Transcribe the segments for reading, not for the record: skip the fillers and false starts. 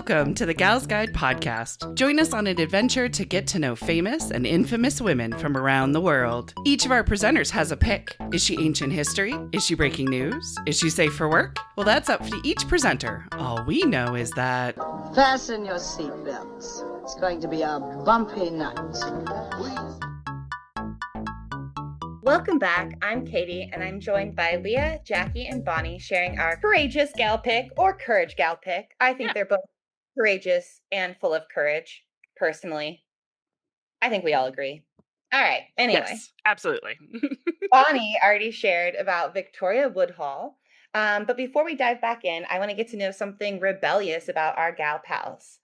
Welcome to the Gals Guide podcast. Join us on an adventure to get to know famous and infamous women from around the world. Each of our presenters has a pick. Is she ancient history? Is she breaking news? Is she safe for work? Well, that's up to each presenter. All we know is that... Fasten your seatbelts. It's going to be a bumpy night. Welcome back. I'm Katie, and I'm joined by Leah, Jackie, and Bonnie sharing our courageous gal pick or courage gal pick. I think they're both courageous and full of courage, personally. I think we all agree. All right. Anyway. Yes, absolutely. Bonnie already shared about Victoria Woodhull. But before we dive back in, I want to get to know something rebellious about our gal pals.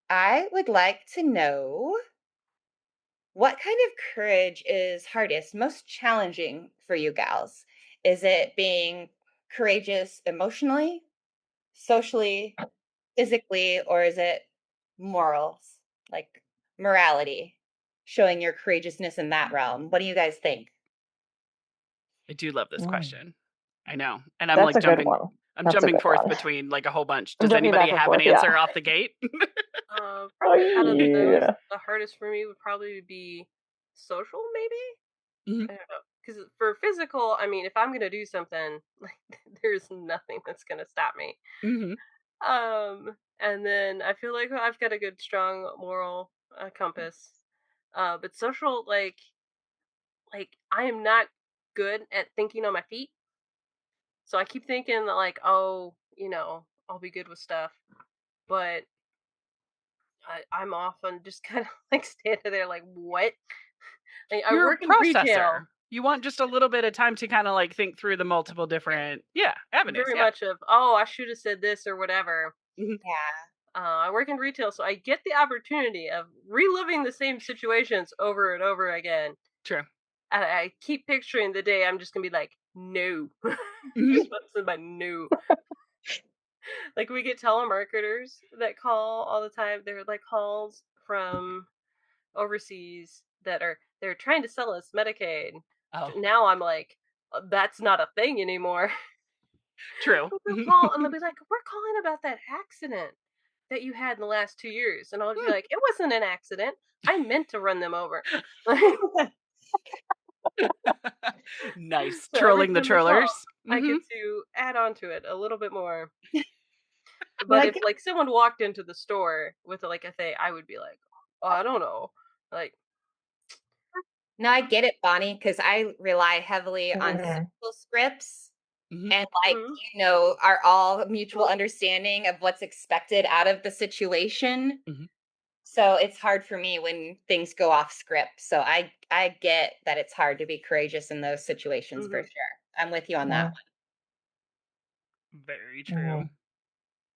I would like to know, what kind of courage is hardest, most challenging for you gals? Is it being courageous emotionally, socially, physically, or is it morals, like morality, showing your courageousness in that realm? What do you guys think? I do love this question. I know. And I'm That's like a good jumping. one. I'm That's a jumping good forth one. between like a whole bunch. I'm Does jumping anybody back and have an forth, answer yeah. off the gate? Probably out of those, Yeah. the hardest for me would probably be social, maybe? Mhm. I don't know. Because for physical, I mean, if I'm gonna do something, like, there's nothing that's gonna stop me. Mhm. And then I feel like I've got a good, strong moral compass. But social, like I am not good at thinking on my feet. So I keep thinking that, like, oh, I'll be good with stuff. But I'm often just kind of like standing there like, what? Like, I You're work a in retail. processor. You want just a little bit of time to kind of like think through the multiple different avenues. Very much of, oh, I should have said this or whatever. Mhm. Yeah. I work in retail, so I get the opportunity of reliving the same situations over and over again. True. And I keep picturing the day I'm just gonna be like, no. Mhm. Just busted by no. Like, we get telemarketers that call all the time. They're like calls from overseas they're trying to sell us Medicaid. Oh, Now I'm like, that's not a thing anymore. true. They'll call and they'll be like, we're calling about that accident that you had in the last 2 years. And I'll be like, it wasn't an accident. I meant to run them over. Nice. So Trolling the every time they call, trollers. I Mhm. get to add on to it a little bit more. But Well, I if like someone walked into the store with like a thing, I would be like, oh, I don't know. Like, No, I get it, Bonnie, because I rely heavily on Mhm. social scripts Mhm. and, like, mhm. our all mutual understanding of what's expected out of the situation. Mhm. So it's hard for me when things go off script. So I get that it's hard to be courageous in those situations for Mhm. sure. I'm with you on Yeah. that Very Mhm. true. one.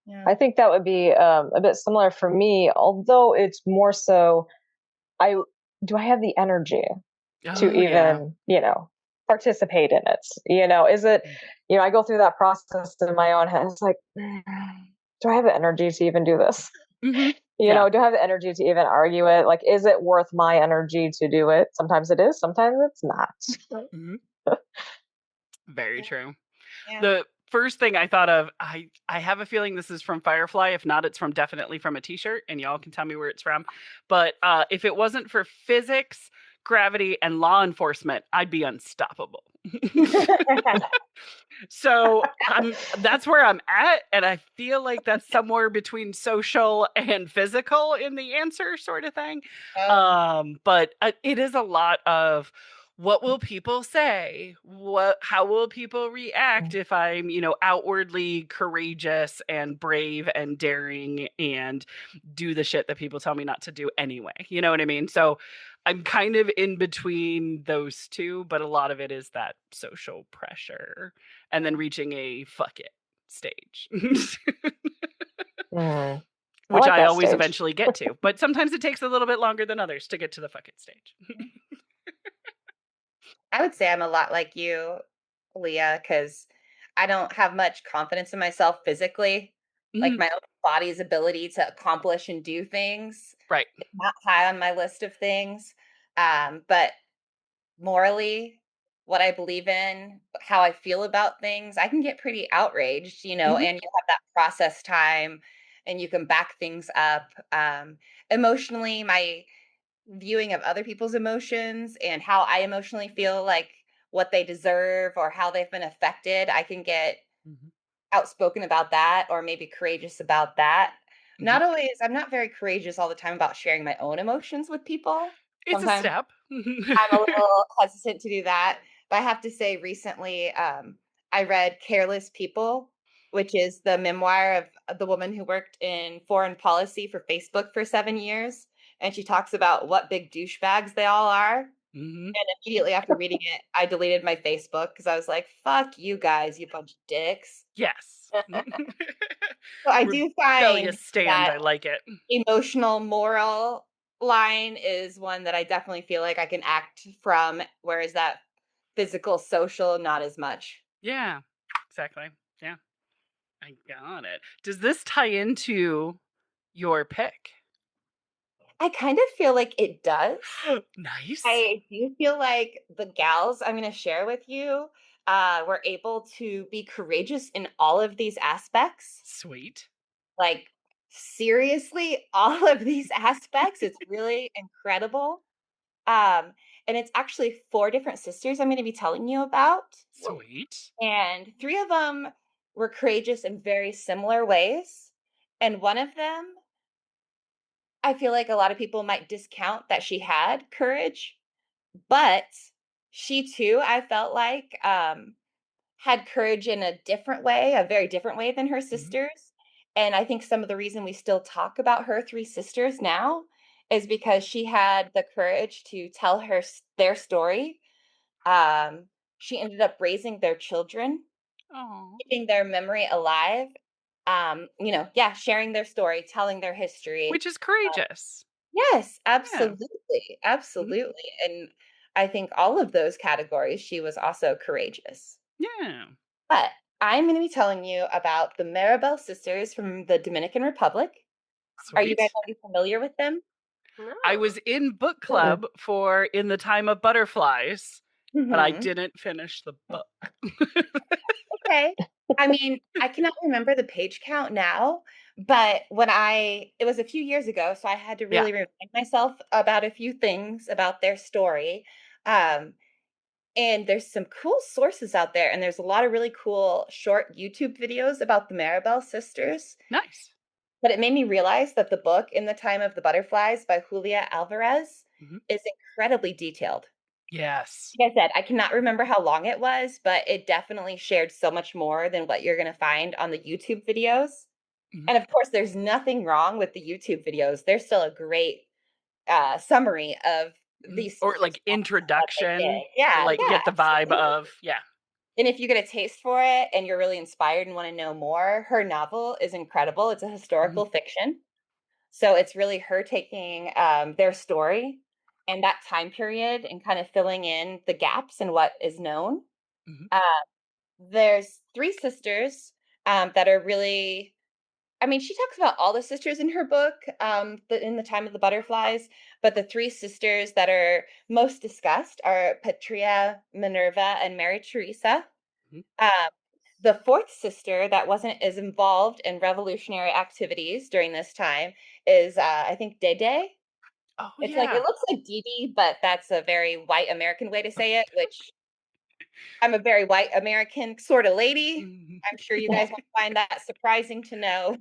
Yeah. I think that would be a bit similar for me, although it's more so, do I have the energy to Oh, yeah. even, participate in it? Is it, I go through that process in my own head. It's like, do I have the energy to even do this? Mhm. Do I have the energy to even argue it? Like, is it worth my energy to do it? Sometimes it is, sometimes it's not. Mhm. Very true. Yeah. The first thing I thought of, I have a feeling this is from Firefly. If not, it's definitely from a t-shirt, and y'all can tell me where it's from. But if it wasn't for physics, gravity, and law enforcement, I'd be unstoppable. So that's where I'm at, and I feel like that's somewhere between social and physical in the answer, sort of thing. But it is a lot of, what will people say? How will people react if I'm, outwardly courageous and brave and daring and do the shit that people tell me not to do anyway? You know what I mean? So I'm kind of in between those two, but a lot of it is that social pressure and then reaching a fuck it stage. Mm. Which like I that always stage. eventually get to, but sometimes it takes a little bit longer than others to get to the fuck it stage. I would say I'm a lot like you, Leah, because I don't have much confidence in myself physically. Like, Mhm. my own body's ability to accomplish and do things Right. is not high on my list of things. But morally, what I believe in, how I feel about things, I can get pretty outraged, Mhm. and you'll have that process time and you can back things up. Emotionally, my viewing of other people's emotions and how I emotionally feel like what they deserve or how they've been affected, I can get Mhm. outspoken about that or maybe courageous about that. Mhm. Not always, I'm not very courageous all the time about sharing my own emotions with people. It's a Sometimes step. I'm a little hesitant to do that, but I have to say recently, I read Careless People, which is the memoir of the woman who worked in foreign policy for Facebook for 7 years, and she talks about what big douchebags they all are, Mhm. and immediately after reading it, I deleted my Facebook because I was like, "Fuck you guys, you bunch of dicks." Yes. So I do find Rebellious stand, that I like it. emotional, moral line is one that I definitely feel like I can act from, whereas that physical, social, not as much. Yeah, exactly. Yeah, I got it. Does this tie into your pick? I kind of feel like it does. Nice. I do feel like the gals I'm going to share with you were able to be courageous in all of these aspects. Sweet. Like, seriously, all of these aspects. It's really incredible. Um, and it's actually four different sisters I'm going to be telling you about. Sweet. And three of them were courageous in very similar ways. And one of them, I feel like a lot of people might discount that she had courage, but she too, I felt like, had courage in a different way, a very different way than her Mhm. sisters. And I think some of the reason we still talk about her three sisters now is because she had the courage to tell their story. She ended up raising their children, Oh, keeping their memory alive. Yeah, sharing their story, telling their history. which is courageous. Yes, Yeah. absolutely, Mhm. absolutely. And I think all of those categories, she was also courageous. Yeah. But I'm going to be telling you about the Mirabal sisters from the Dominican Republic. Are you guys Sweet. already familiar with them? I No. was in book Mm-mm. club for In the Time of Butterflies, but I Hmm. didn't finish the book. Okay. I mean, I cannot remember the page count now, but it was a few years ago, so I had to Yeah. really remind myself about a few things about their story. Um, and there's some cool sources out there, and there's a lot of really cool short YouTube videos about the Maribel sisters. Nice. But it made me realize that the book In the Time of the Butterflies by Julia Alvarez Mhm. is incredibly detailed. Yes. Like I said, I cannot remember how long it was, but it definitely shared so much more than what you're going to find on the YouTube videos. Mhm. And of course, there's nothing wrong with the YouTube videos. There's still a great summary of Mhm. these Or sisters' like lives and what they did. introduction to Yeah, like yeah, get the vibe absolutely. of, yeah. And if you get a taste for it and you're really inspired and want to know more, her novel is incredible. It's a Mhm. historical fiction. So it's really her taking their story and that time period and kind of filling in the gaps in what is known. Mhm. Uh, there's three sisters that are really, I mean, she talks about all the sisters in her book, in the Time of the Butterflies, but the three sisters that are most discussed are Patria, Minerva, and Mary Teresa. Mhm. Um, the fourth sister that wasn't as involved in revolutionary activities during this time is, I think, Dede. Oh It's like it yeah. looks like Dee Dee, but that's a very white American way to say it, which I'm a very white American sort of lady. Mhm. I'm sure you guys won't find that surprising to know,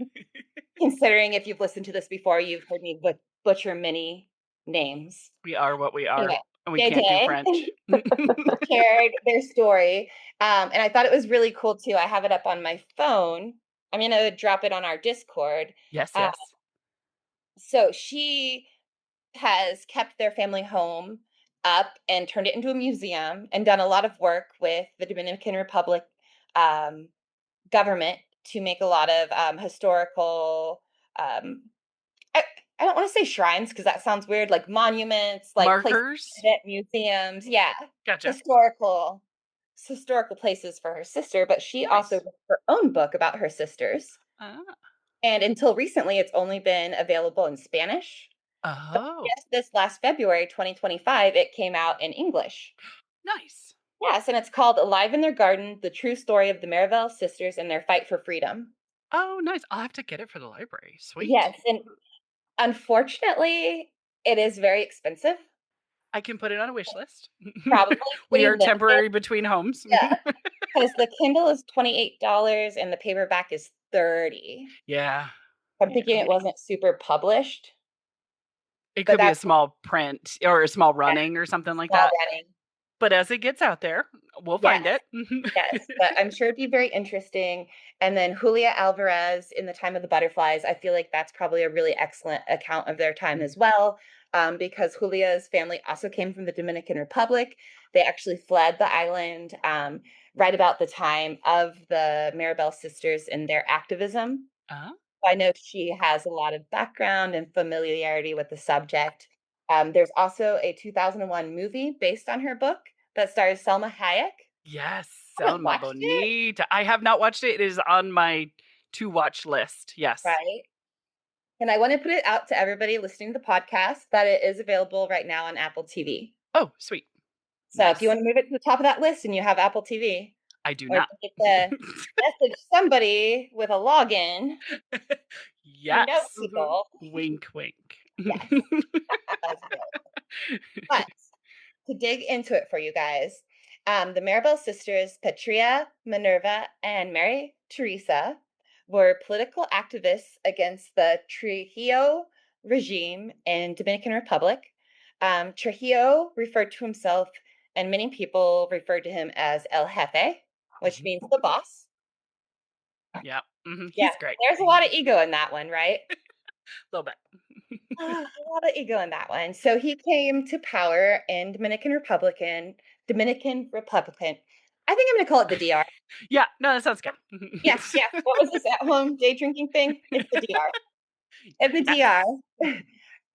considering if you've listened to this before, you've heard me butcher many names. We are what we are, Anyway, and we can't do Dede French. shared their story, and I thought it was really cool too. I have it up on my phone. I'm gonna drop it on our Discord. Yes, Uh, yes. so she has kept their family home up and turned it into a museum and done a lot of work with the Dominican Republic um, government to make a lot of historical. Um, I, I don't want to say shrines because that sounds weird, like monuments, like places, Markers. museums. Yeah, Gotcha. historical, historical places for her sister. But she also Nice. wrote her own book about her sisters. Ah. And until recently, it's only been available in Spanish. But Oh, just this last February 2025, it came out in English. nice. Yes, and it's called Alive in Their Garden: The True Story of the Mirabel Sisters and Their Fight for Freedom. Oh, nice. I'll have to get it for the library. Sweet. Yes, and unfortunately, it is very expensive. I can put it on a wish list. Probably We pretty are limited. temporary between homes. Yeah, because the Kindle is $28 and the paperback is 30. Yeah. I'm Yeah. thinking it wasn't super published, It but could be a that's small print or a small yeah, running or something like small that. running. But as it gets out there, we'll Yes. find it. Yes, but I'm sure it'd be very interesting. And then Julia Alvarez in The Time of the Butterflies, I feel like that's probably a really excellent account of their time as well, because Julia's family also came from the Dominican Republic. They actually fled the island right about the time of the Mirabal Sisters and their activism. uh, I know she has a lot of background and familiarity with the subject. There's also a 2001 movie based on her book that stars Selma Hayek. yes, Haven't Selma watched it, Bonita. I have not watched it. It is on my to watch list. Yes. right? And I want to put it out to everybody listening to the podcast that it is available right now on Apple TV. Oh, sweet. So if you Nice. want to move it to the top of that list and you have Apple TV, I do or not. you get to message somebody with a login, you know, Yes. people. Wink, wink. Yes, that's good. But to dig into it for you guys, the Mirabel sisters, Patria, Minerva, and Maria Teresa, were political activists against the Trujillo regime in Dominican Republic. Trujillo referred to himself, and many people referred to him as El Jefe, which means the boss. Yeah. Yeah, He's great. there's a lot of ego in that one, right? A little bit. A lot of ego in that one. So he came to power in Dominican Republican. I think I'm gonna call it the DR. Yeah. No, that sounds good. Yeah, yeah. What was this at home day drinking thing? It's the DR. At the Yes. DR,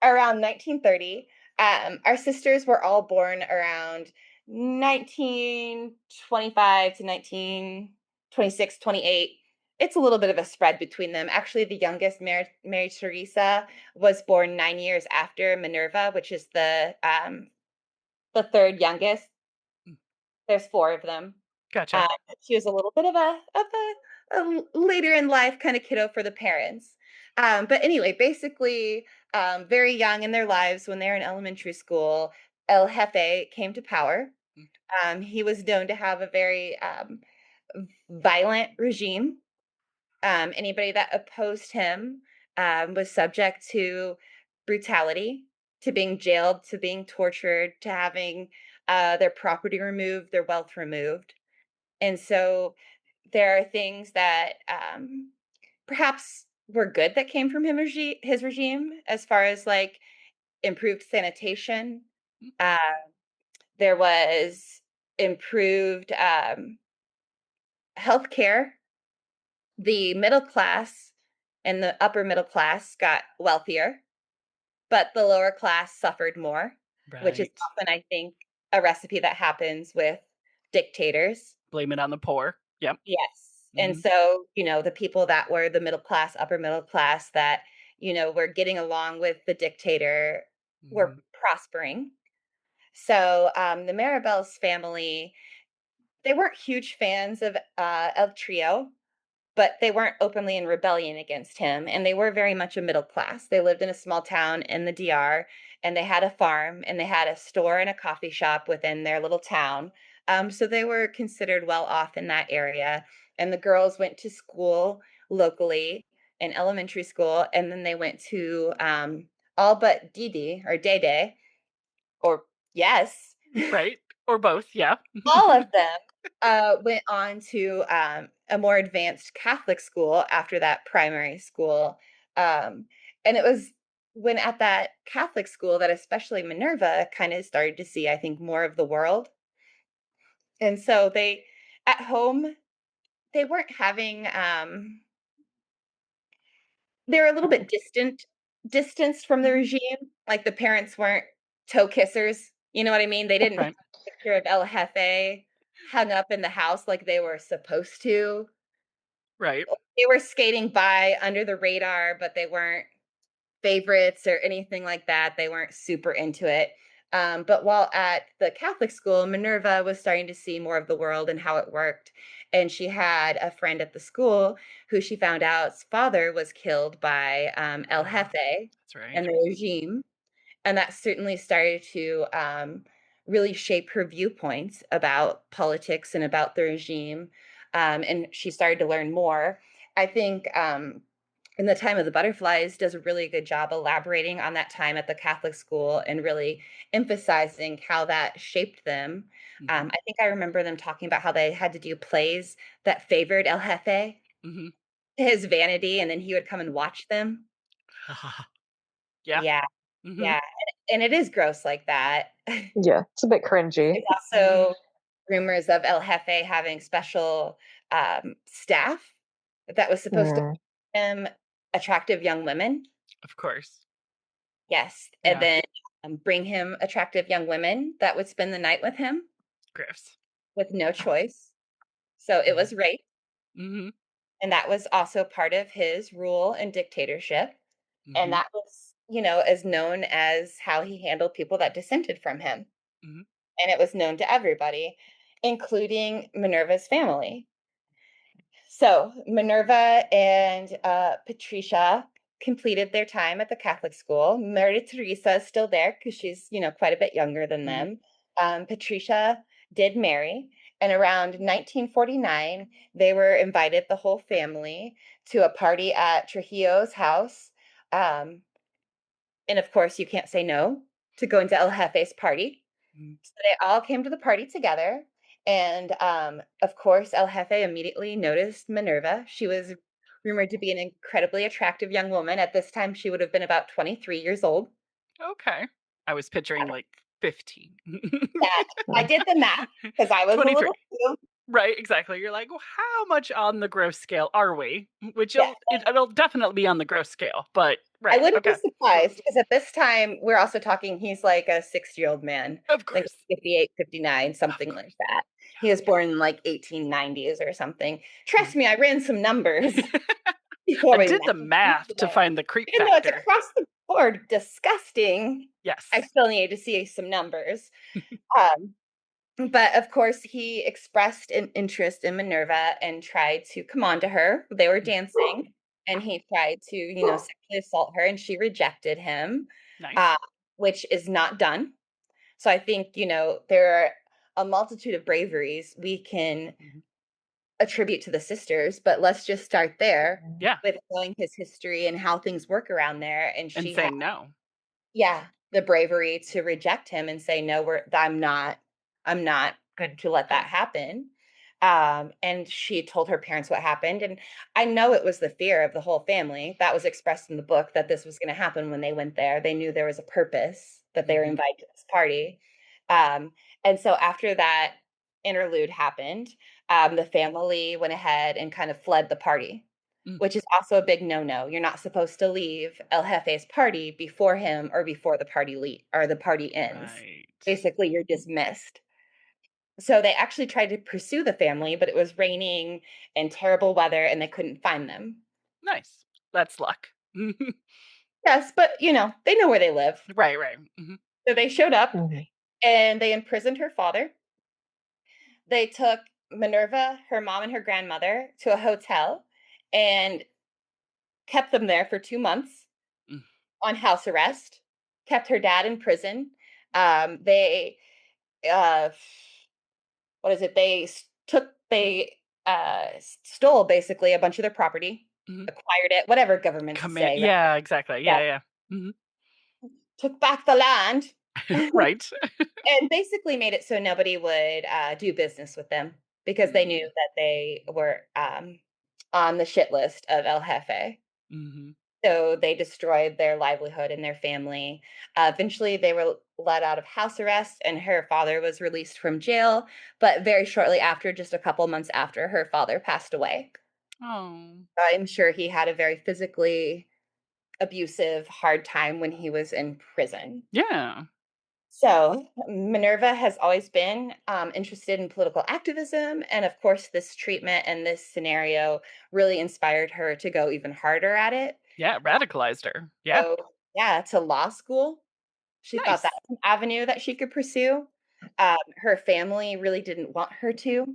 around 1930, our sisters were all born around 1925 to 1926, 28. It's a little bit of a spread between them. Actually, the youngest, Mary Teresa, was born 9 years after Minerva, which is the third youngest. There's four of them. Gotcha. She was a little bit of a later in life kind of kiddo for the parents. But anyway, basically, very young in their lives when they're in elementary school, El Jefe came to power. He was known to have a very violent regime. Anybody that opposed him was subject to brutality, to being jailed, to being tortured, to having their property removed, their wealth removed. And so there are things that perhaps were good that came from his regime, as far as like improved sanitation. Uh, there was improved healthcare. The middle class and the upper middle class got wealthier, but the lower class suffered more, which is Right. often, I think, a recipe that happens with dictators. Blame it on the poor. Yep. Yes. And Mhm. so, the people that were the middle class, upper middle class that, were getting along with the dictator were Mhm. prospering. So the Mirabel's family, they weren't huge fans of El Trio, but they weren't openly in rebellion against him. And they were very much a middle class. They lived in a small town in the DR, and they had a farm, and they had a store and a coffee shop within their little town. So they were considered well off in that area. And the girls went to school locally in elementary school, and then they went to all but Didi or Dede, or yes, Right. Or both. Yeah. all of them went on to a more advanced Catholic school after that primary school. And it was when at that Catholic school that especially Minerva kind of started to see, I think, more of the world. And so they, at home, they weren't having, they were a little bit distanced from the regime. Like the parents weren't toe kissers. You know what I mean? They didn't have Right. a picture of El Jefe hung up in the house like they were supposed to. Right. They were skating by under the radar, but they weren't favorites or anything like that. They weren't super into it. But while at the Catholic school, Minerva was starting to see more of the world and how it worked. and she had a friend at the school who she found out's father was killed by El Jefe That's right. and the regime. And that certainly started to really shape her viewpoints about politics and about the regime. And she started to learn more. I think in The Time of the Butterflies does a really good job elaborating on that time at the Catholic school and really emphasizing how that shaped them. I think I remember them talking about how they had to do plays that favored El Jefe Mm-hmm. to his vanity, and then he would come and watch them. Yeah. Yeah, Mm-hmm. yeah, and it is gross like that. Yeah, it's a bit cringy. There's also rumors of El Jefe having special staff that was supposed to Mm. him attractive young women. Of course. Yes, and Yeah. then bring him attractive young women that would spend the night with him Gross. with no choice. So it was rape, Mm-hmm. and that was also part of his rule and dictatorship. And Mm-hmm. that was, as known as how he handled people that dissented from him. Mm-hmm. And it was known to everybody, including Minerva's family. So Minerva and Patricia completed their time at the Catholic school. Maria Teresa is still there because she's, quite a bit younger than Mm-hmm. them. Patricia did marry, and around 1949, they were invited, the whole family, to a party at Trujillo's house. Um, and of course, you can't say no to going to El Jefe's party. Mm-hmm. So they all came to the party together. And of course, El Jefe immediately noticed Minerva. She was rumored to be an incredibly attractive young woman. At this time, she would have been about 23 years old. Okay. I was picturing like 15. That I did the math because I was a 23. little too. Right, exactly. You're like, well, how much on the gross scale are we? Which Yeah, it'll definitely be on the gross scale, but I right, wouldn't be okay. surprised because at this time, we're also talking, he's like a 6-year-old man. Of I think course. 58, 59, Of something course. like that. He was born in like 1890s or something. Mm. Trust me, I ran some numbers before I we did met. the math to find the creep Even though it's factor. across the board disgusting, Yes. I still needed to see some numbers. Um, but of course, he expressed an interest in Minerva and tried to come on to her. They were dancing, and he tried to, sexually assault her, and she rejected him, Nice. uh, which is not done. So I think, there are a multitude of braveries we can Mhm. attribute to the sisters, but let's just start there Yeah. with knowing his history and how things work around there. And And she had, saying no. yeah, the bravery to reject him and say, no, I'm not going to let that happen. And she told her parents what happened. And I know it was the fear of the whole family that was expressed in the book that this was going to happen when they went there. They knew there was a purpose that they were Mhm. invited to this party. Um, and so after that interlude happened, the family went ahead and kind of fled the party, Mm. which is also a big no-no. You're not supposed to leave El Jefe's party before him or before the party ends. Right. Basically, you're dismissed. So they actually tried to pursue the family, but it was raining and terrible weather and they couldn't find them. Nice. That's luck. Yes, but they know where they live. Right, right. Mhm. So they showed up Mhm. and they imprisoned her father. They took Minerva, her mom, and her grandmother to a hotel and kept them there for 2 months Mm. on house arrest, kept her dad in prison. They, uh, what is it? Stole basically a bunch of their property, Mhm. acquired it, whatever governments Command, say, right? yeah, exactly. Yeah, Yeah, yeah. Mhm. took back the land Right. and basically made it so nobody would do business with them because they knew Mm. that they were on the shit list of El Jefe. Mhm. So they destroyed their livelihood and their family. Eventually, they were let out of house arrest, and her father was released from jail. But very shortly after, just a couple months after, her father passed away. Oh. I'm sure he had a very physically abusive, hard time when he was in prison. Yeah. So Minerva has always been interested in political activism. And of course, this treatment and this scenario really inspired her to go even harder at it. Yeah, radicalized her. Yeah. So, yeah, to law school. She thought that Nice. was an avenue that she could pursue. Her family really didn't want her to.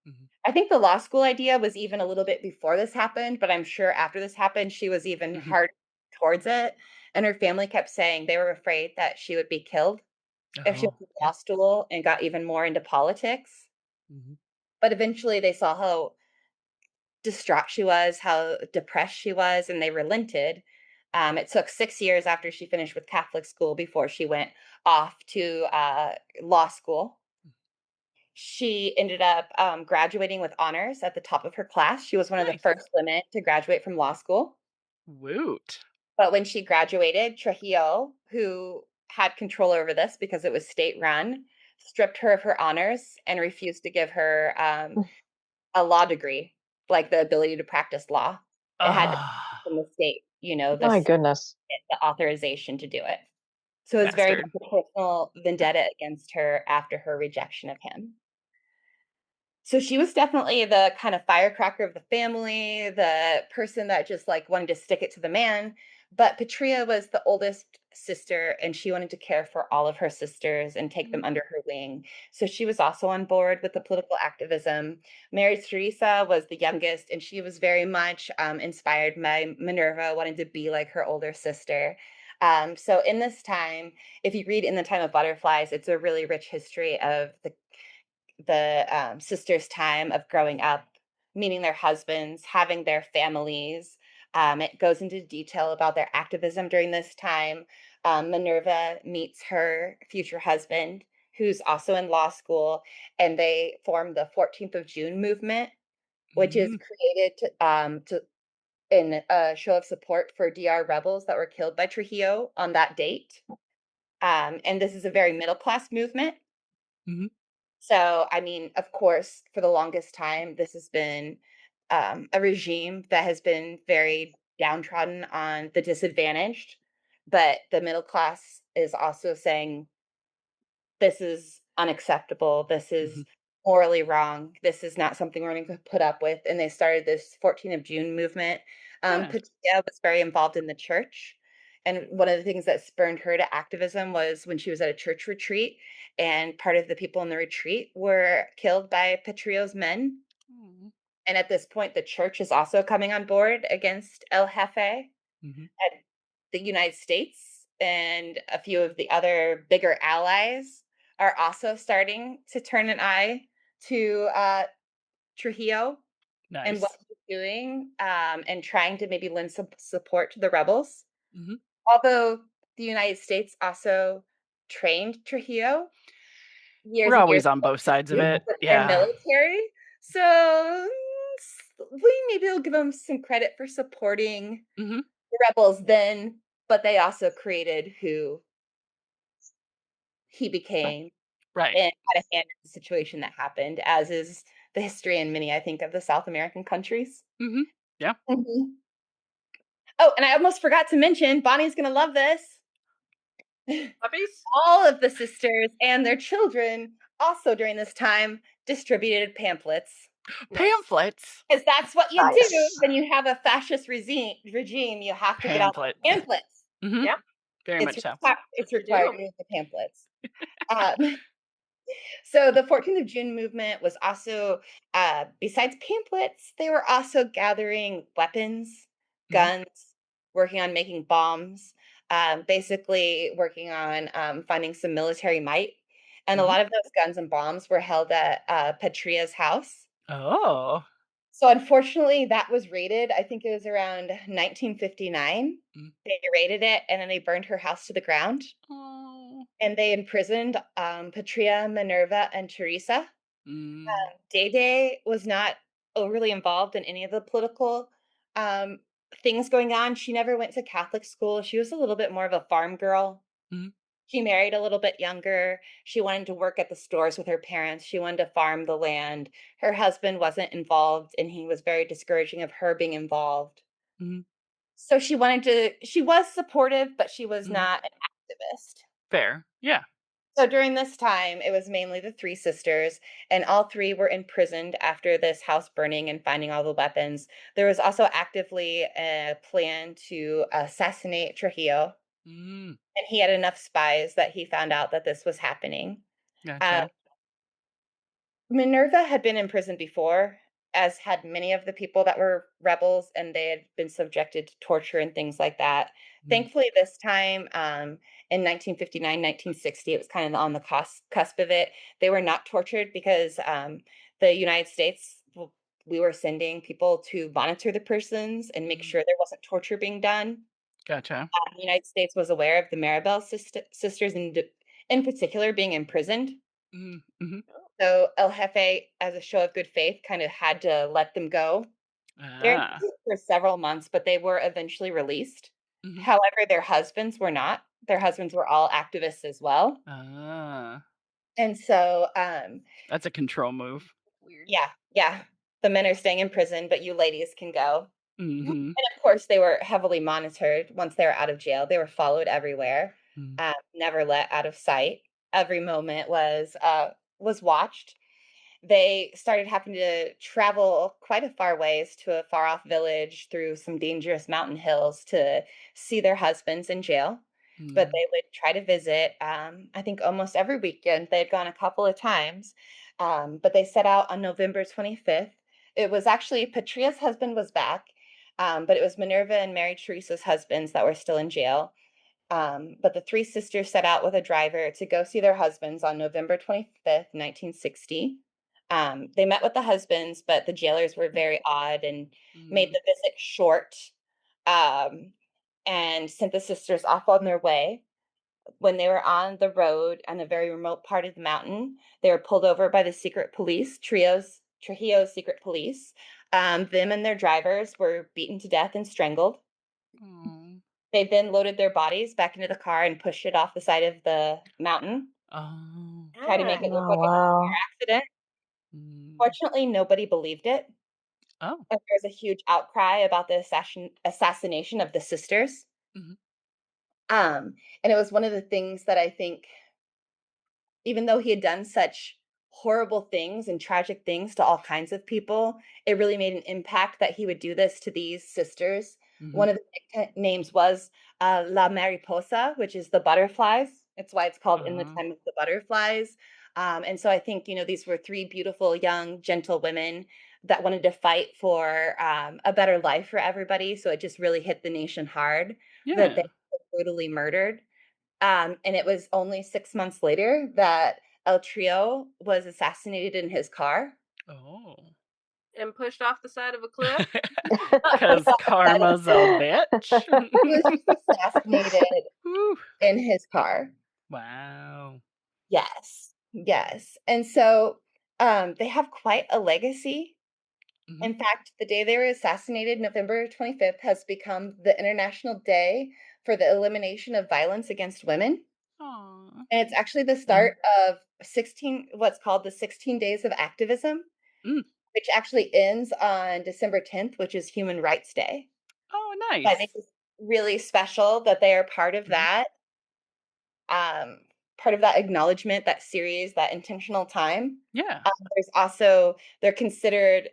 Mhm. I think the law school idea was even a little bit before this happened, but I'm sure after this happened, she was even Mhm. hard towards it. And her family kept saying they were afraid that she would be killed if she Oh, went to yeah. law school and got even more into politics. Mhm. But eventually they saw how distraught she was, how depressed she was, and they relented. It took 6 years after she finished with Catholic school before she went off to law school. She ended up graduating with honors at the top of her class. She was one of the Nice. first women to graduate from law school. Woot. But when she graduated, Trujillo, who had control over this because it was state run, stripped her of her honors and refused to give her a law degree, like the ability to practice law. It had to come Ah, from the state, My goodness. the authorization to do it. So it was very much bastard. a personal vendetta against her after her rejection of him. So she was definitely the kind of firecracker of the family, the person that just like wanted to stick it to the man. But Patria was the oldest sister and she wanted to care for all of her sisters and take them Mhm. under her wing. So she was also on board with the political activism. Mary Teresa was the youngest and she was very much inspired by Minerva, wanting to be like her older sister. So in this time, if you read In the Time of Butterflies, it's a really rich history of the sisters' time of growing up, meeting their husbands, having their families. It goes into detail about their activism during this time. Minerva meets her future husband, who's also in law school, and they form the 14th of June movement, which is Mhm. created to in a show of support for DR rebels that were killed by Trujillo on that date. And this is a very middle class movement. Mhm. So, I mean, of course, for the longest time, this has been a regime that has been very downtrodden on the disadvantaged. But the middle class is also saying, this is unacceptable. This Mhm. is morally wrong. This is not something we're going to put up with. And they started this 14th of June movement. Yeah. Patia was very involved in the church. And one of the things that spurned her to activism was when she was at a church retreat, and part of the people in the retreat were killed by Patrio's men. Mm. And at this point, the church is also coming on board against El Jefe. Mhm. The United States and a few of the other bigger allies are also starting to turn an eye to Trujillo and what Nice. he's doing, and trying to maybe lend some support to the rebels. Mhm. Although the United States also trained Trujillo years We're and years always on ago both sides of with it. their Yeah. military. So we maybe will give them some credit for supporting Mhm. the rebels then, but they also created who he became Right. and had a hand in the situation that happened, as is the history in many, I think, of the South American countries. Mhm. Yeah. Mhm. Oh, and I almost forgot to mention, Bonnie's gonna love this. Puppies? All of the sisters and their children also during this time distributed pamphlets. Nice. Pamphlets. Because that's what you do Nice. when you have a fascist regime. You have to get out Pamphlet. the pamphlets. Mhm. Yeah, Very much so. that's It's what you required do. to use the pamphlets. Um, So the 14th of June movement was also, besides pamphlets, they were also gathering weapons, Mhm. guns, working on making bombs, basically working on finding some military might. And a Mhm. lot of those guns and bombs were held at Patria's house. Oh. So unfortunately, that was raided. I think it was around 1959. Mm. They raided it and then they burned her house to the ground. Oh. And they imprisoned Patria, Minerva, and Teresa. Mm. Day Day was not overly involved in any of the political um, things going on. She never went to Catholic school. She was a little bit more of a farm girl. Mhm. She married a little bit younger. She wanted to work at the stores with her parents. She wanted to farm the land. Her husband wasn't involved, and he was very discouraging of her being involved. Mhm. So she was supportive, but she was Mhm. not an activist. Fair. Yeah. So during this time, it was mainly the three sisters, and all three were imprisoned after this house burning and finding all the weapons. There was also actively a plan to assassinate Trujillo, Mm. and he had enough spies that he found out that this was happening. Uh, Gotcha. Minerva had been in prison before, as had many of the people that were rebels, and they had been subjected to torture and things like that. Mm, Thankfully, this time in 1959, 1960, it was kind of on the cusp of it. They were not tortured because the United States, we were sending people to monitor the prisons and make mm, sure there wasn't torture being done. gotcha. The United States was aware of the Mirabel sisters in particular being imprisoned. Mm, mhm. So El Jefe, as a show of good faith, kind of had to let them go. They're in Ah. prison for several months, but they were eventually released. Mhm. However, their husbands were not. Their husbands were all activists as well. Ah. And so, That's a control move. Weird. yeah, the men are staying in prison, but you ladies can go. And Mhm. of course, they were heavily monitored once they were out of jail. They were followed everywhere, Mm. never let out of sight. Every moment was watched. They started having to travel quite a far ways to a far off village through some dangerous mountain hills to see their husbands in jail. But Mm. they would try to visit, I think almost every weekend. They had gone a couple of times. But they set out on November 25th. It was actually Patria's husband was back, but it was Minerva and Mary Teresa's husbands that were still in jail. But the three sisters set out with a driver to go see their husbands on November 25th, 1960. They met with the husbands, but the jailers were very odd and made Mm. the visit short, um, and sent the sisters off on their way. When they were on the road on a very remote part of the mountain, they were pulled over by the secret police, Trujillo's secret police. Them and their drivers were beaten to death and strangled. Oh. They then loaded their bodies back into the car and pushed it off the side of the mountain, Oh. try to make Ah. it look Oh, like a wow. accident. Mm. Fortunately, nobody believed it, Oh. and there's a huge outcry about the assassination of the sisters. Mhm. And it was one of the things that I think, even though he had done such horrible things and tragic things to all kinds of people, it really made an impact that he would do this to these sisters. Mhm. One of the names was La Mariposa, which is the butterflies. It's why it's called In the Oh. Time of the Butterflies. And so I think, these were three beautiful, young, gentle women that wanted to fight for a better life for everybody. So it just really hit the nation hard that they Yeah. were brutally murdered. And it was only 6 months later that El Trio was assassinated in his car. Oh. And pushed off the side of a cliff. 'Cause karma's a bitch. He was just assassinated Whew. in his car. Wow. Yes, yes. And so, they have quite a legacy. Mhm. In fact, the day they were assassinated, November 25th, has become the International Day for the Elimination of Violence Against Women. Aw. And it's actually the Mhm. start of 16 what's called the 16 Days of Activism, Mm. which actually ends on December 10th, which is Human Rights Day. Oh, So I think nice. it's really special that they are Mhm. um, part of that acknowledgement, that series, that intentional time. Yeah. There's also they're considered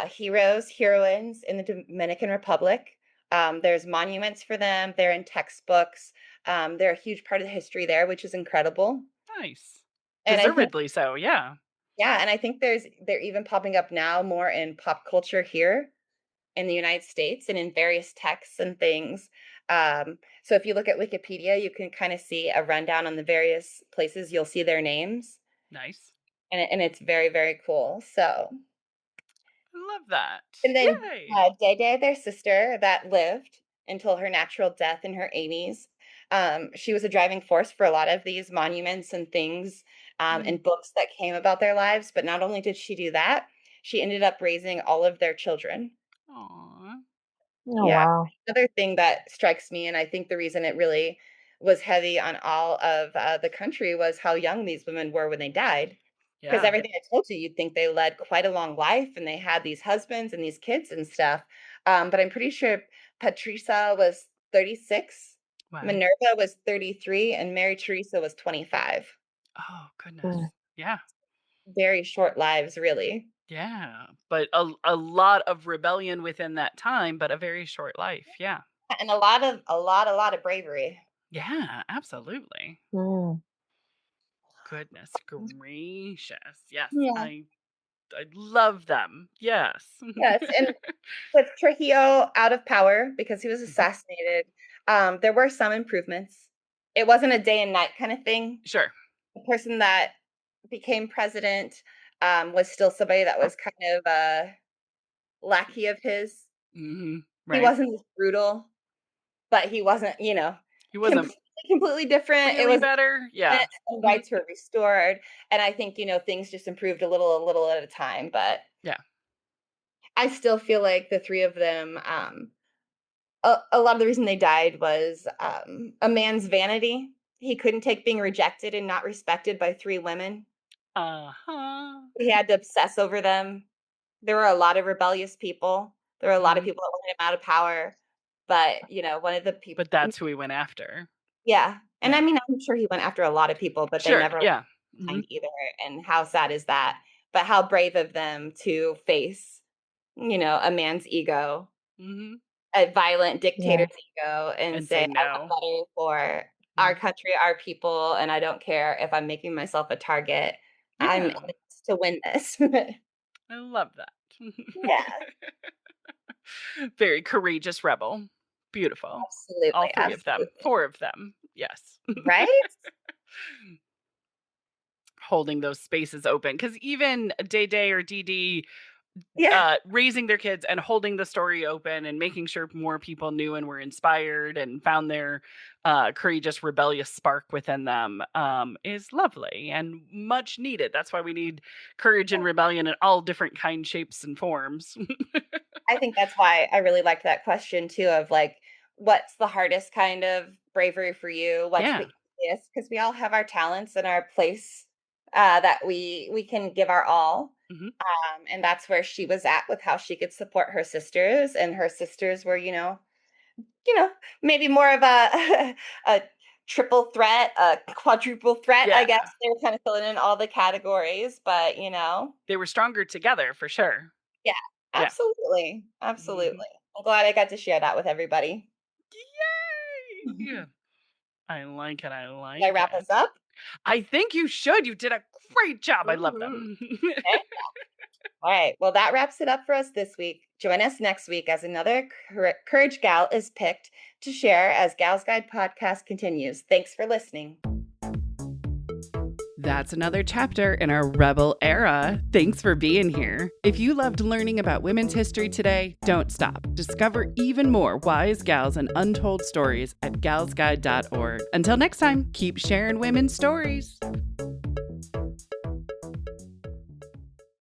heroes, heroines in the Dominican Republic. There's monuments for them. They're in textbooks. They're a huge part of the history there, which is incredible. Nice. And I think Deservedly so, yeah. Yeah, and I think they're even popping up now more in pop culture here in the United States and in various texts and things. So if you look at Wikipedia, you can kind of see a rundown on the various places you'll see their names, Nice. and it's very, very cool. So, I love that. and then Yay. Day, their sister that lived until her natural death in her 80s. She was a driving force for a lot of these monuments and things Mm. and books that came about their lives. But not only did she do that, she ended up raising all of their children. Aw. Oh, Yeah. wow. Another thing that strikes me, and I think the reason it really was heavy on all of the country was how young these women were when they died. Because Yeah. everything I told you, you'd think they led quite a long life and they had these husbands and these kids and stuff. But I'm pretty sure Patricia was 36, Wow. Minerva was 33, and Mary Teresa was 25. Oh, Mm. goodness. Yeah. Very short lives, really. Yeah. But a lot of rebellion within that time, but a very short life. Yeah. And a lot of bravery. Yeah, absolutely. Mm. goodness gracious. Yes. Yeah. I love them. Yes. Yes, and with Trujillo out of power because he was Mhm. assassinated, there were some improvements. It wasn't a day and night kind of thing. Sure. The person that became president was still somebody that was kind of a lackey of his. He Right. wasn't as brutal, but he wasn't, He wasn't completely different. It really was better. Yeah. some Mhm. rights were restored, and I think things just improved a little at a time. But Yeah. I still feel like the three of them. A lot of the reason they died was a man's vanity. He couldn't take being rejected and not respected by three women. Uh-huh. He had to obsess over them. There were a lot of rebellious people. There were a lot of Mhm. people that wanted him out of power. But, one of the people, But that's who we went after. yeah. And I Yeah. mean, I'm sure he went after a lot of people, but they Sure. never left Yeah. behind Mhm. either. And how sad is that? But how brave of them to face, a man's ego, Mhm. a violent Yeah. dictator's ego, and And say, say "I want no. better for our Mhm. country, our people, and I don't care if I'm making myself a target. I'm in Yeah. this to win this." I love that. Yeah, Very courageous rebel. Beautiful. All absolutely, 3 of them. absolutely. 4 of them. Yes. Right? Holding those spaces open because even Day Day or Dee Dee Yeah, raising their kids and holding the story open and making sure more people knew and were inspired and found their courageous, rebellious spark within them is lovely and much needed. That's why we need courage and rebellion in all different kinds, shapes, and forms. I think that's why I really liked that question too of like, what's the hardest kind of bravery for you? What's Yeah. the easiest? Because we all have our talents and our place that we can give our all. Hmm. And that's where she was at with how she could support her sisters, and her sisters were, you know, maybe more of a a triple threat, a quadruple threat, I Yeah. guess. They were kind of filling in all the categories, but They were stronger together for sure. yeah, Yeah. absolutely. Hmm. Absolutely. I'm glad I got to share that with everybody. Yay! I like it. I Did I like wrap it. us up? I think you should. You did a great job. I love Mhm. them. Okay. All right. Well, that wraps it up for us this week. Join us next week as another Courage Gal is picked to share as Gal's Guide podcast continues. Thanks for listening. That's another chapter in our rebel era. Thanks for being here. If you loved learning about women's history today, don't stop. Discover even more wise gals and untold stories at galsguide.org. Until next time, keep sharing women's stories.